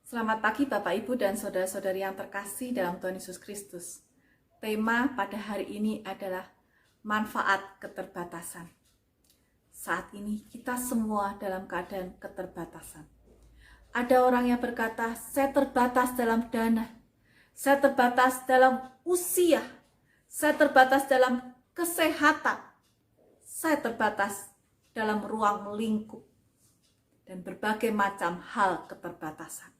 Selamat pagi Bapak Ibu dan saudara-saudari yang terkasih dalam Tuhan Yesus Kristus. Tema pada hari ini adalah manfaat keterbatasan. Saat ini kita semua dalam keadaan keterbatasan. Ada orang yang berkata, saya terbatas dalam dana, saya terbatas dalam usia, saya terbatas dalam kesehatan, saya terbatas dalam ruang lingkup, dan berbagai macam hal keterbatasan.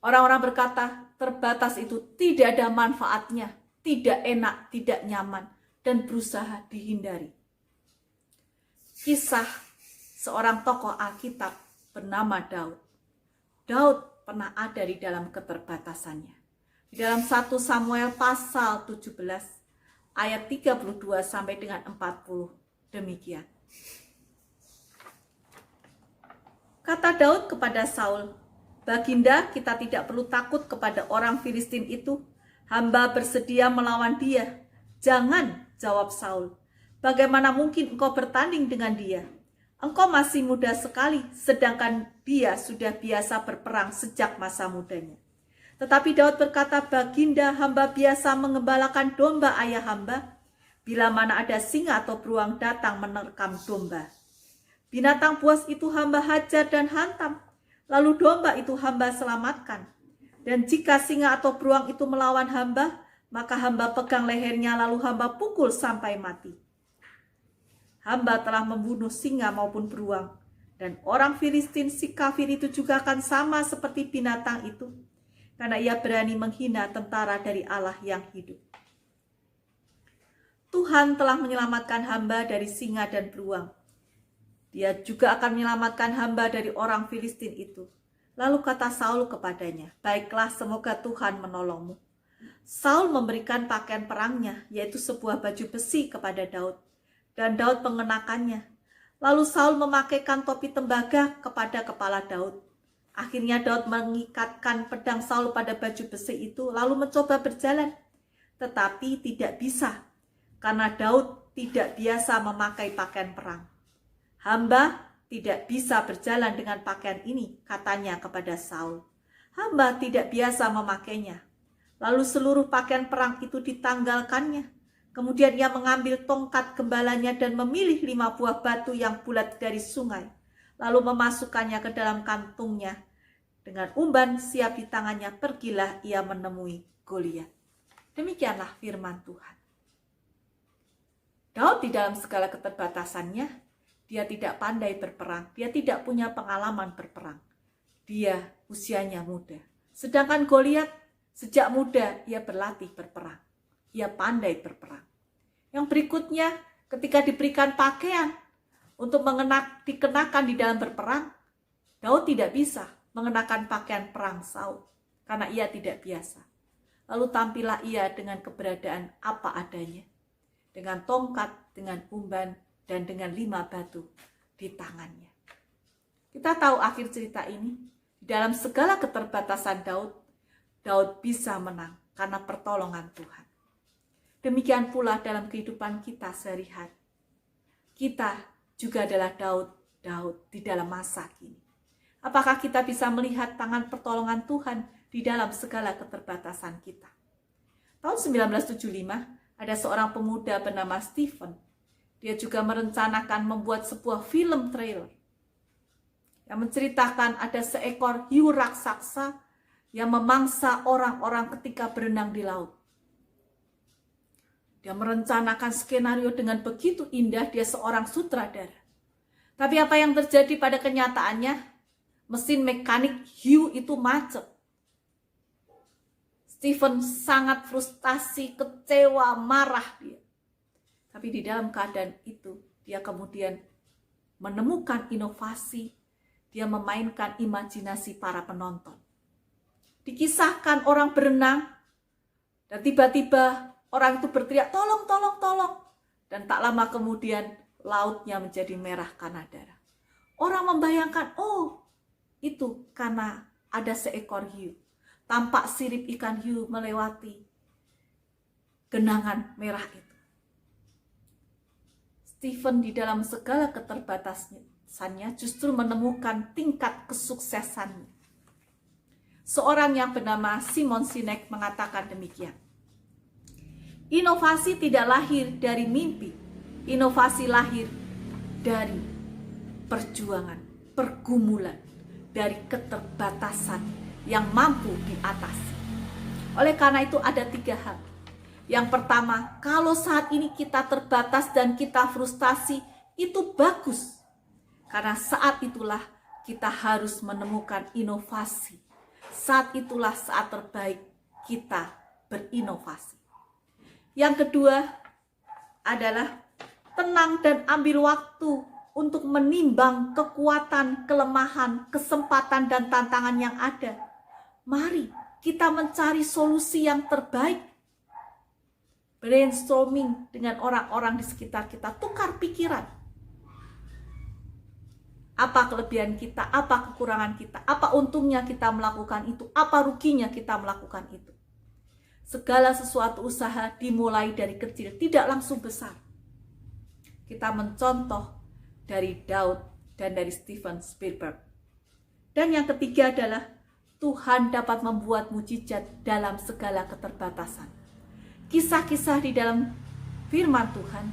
Orang-orang berkata, terbatas itu tidak ada manfaatnya, tidak enak, tidak nyaman, dan berusaha dihindari. Kisah seorang tokoh Alkitab bernama Daud. Daud pernah ada di dalam keterbatasannya. Di dalam 1 Samuel pasal 17, ayat 32 sampai dengan 40, demikian. Kata Daud kepada Saul, Baginda, kita tidak perlu takut kepada orang Filistin itu. Hamba bersedia melawan dia. Jangan, jawab Saul. Bagaimana mungkin engkau bertanding dengan dia? Engkau masih muda sekali, sedangkan dia sudah biasa berperang sejak masa mudanya. Tetapi Daud berkata, Baginda, hamba biasa mengembalakan domba ayah hamba. Bila mana ada singa atau beruang datang menerkam domba, binatang buas itu hamba hajar dan hantam. Lalu domba itu hamba selamatkan. Dan jika singa atau beruang itu melawan hamba, maka hamba pegang lehernya lalu hamba pukul sampai mati. Hamba telah membunuh singa maupun beruang. Dan orang Filistin si kafir itu juga akan sama seperti binatang itu. Karena ia berani menghina tentara dari Allah yang hidup. Tuhan telah menyelamatkan hamba dari singa dan beruang. Dia juga akan menyelamatkan hamba dari orang Filistin itu. Lalu kata Saul kepadanya, baiklah, semoga Tuhan menolongmu. Saul memberikan pakaian perangnya, yaitu sebuah baju besi kepada Daud. Dan Daud mengenakannya. Lalu Saul memakaikan topi tembaga kepada kepala Daud. Akhirnya Daud mengikatkan pedang Saul pada baju besi itu, lalu mencoba berjalan. Tetapi tidak bisa, karena Daud tidak biasa memakai pakaian perang. Hamba tidak bisa berjalan dengan pakaian ini, katanya kepada Saul. Hamba tidak biasa memakainya. Lalu seluruh pakaian perang itu ditanggalkannya. Kemudian ia mengambil tongkat gembalanya dan memilih 5 buah batu yang bulat dari sungai. Lalu memasukkannya ke dalam kantungnya. Dengan umban siap di tangannya, pergilah ia menemui Goliat. Demikianlah firman Tuhan. Daud di dalam segala keterbatasannya, dia tidak pandai berperang, dia tidak punya pengalaman berperang. Dia usianya muda. Sedangkan Goliat sejak muda ia berlatih berperang. Ia pandai berperang. Yang berikutnya, ketika diberikan pakaian untuk dikenakan di dalam berperang, Daud tidak bisa mengenakan pakaian perang Saul karena ia tidak biasa. Lalu tampillah ia dengan keberadaan apa adanya. Dengan tongkat, dengan umban, dan dengan 5 batu di tangannya. Kita tahu akhir cerita ini, di dalam segala keterbatasan Daud bisa menang karena pertolongan Tuhan. Demikian pula dalam kehidupan kita sehari-hari. Kita juga adalah Daud di dalam masa kini. Apakah kita bisa melihat tangan pertolongan Tuhan di dalam segala keterbatasan kita? Tahun 1975, ada seorang pemuda bernama Stephen. Dia juga merencanakan membuat sebuah film trailer yang menceritakan ada seekor hiu raksasa yang memangsa orang-orang ketika berenang di laut. Dia merencanakan skenario dengan begitu indah, dia seorang sutradara. Tapi apa yang terjadi pada kenyataannya? Mesin mekanik hiu itu macet. Stephen sangat frustasi, kecewa, marah dia. Tapi di dalam keadaan itu, dia kemudian menemukan inovasi, dia memainkan imajinasi para penonton. Dikisahkan orang berenang, dan tiba-tiba orang itu berteriak, tolong, tolong, tolong. Dan tak lama kemudian, lautnya menjadi merah karena darah. Orang membayangkan, oh, itu karena ada seekor hiu. Tampak sirip ikan hiu melewati genangan merah itu. Stephen di dalam segala keterbatasannya justru menemukan tingkat kesuksesannya. Seorang yang bernama Simon Sinek mengatakan demikian. Inovasi tidak lahir dari mimpi. Inovasi lahir dari perjuangan, pergumulan, dari keterbatasan yang mampu diatasi. Oleh karena itu ada 3 hal. Yang pertama, kalau saat ini kita terbatas dan kita frustasi, itu bagus. Karena saat itulah kita harus menemukan inovasi. Saat itulah saat terbaik kita berinovasi. Yang kedua adalah tenang dan ambil waktu untuk menimbang kekuatan, kelemahan, kesempatan, dan tantangan yang ada. Mari kita mencari solusi yang terbaik. Brainstorming dengan orang-orang di sekitar kita, tukar pikiran. Apa kelebihan kita, apa kekurangan kita, apa untungnya kita melakukan itu, apa ruginya kita melakukan itu. Segala sesuatu usaha dimulai dari kecil, tidak langsung besar. Kita mencontoh dari Daud dan dari Steven Spielberg. Dan yang ketiga adalah Tuhan dapat membuat mujizat dalam segala keterbatasan. Kisah-kisah di dalam firman Tuhan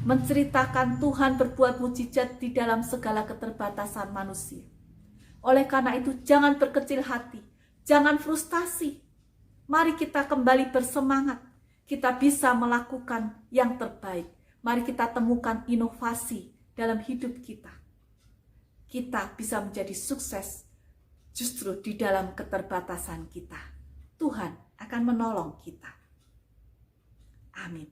menceritakan Tuhan berbuat mujizat di dalam segala keterbatasan manusia. Oleh karena itu jangan berkecil hati, jangan frustasi. Mari kita kembali bersemangat. Kita bisa melakukan yang terbaik. Mari kita temukan inovasi dalam hidup kita. Kita bisa menjadi sukses justru di dalam keterbatasan kita. Tuhan akan menolong kita. Amin.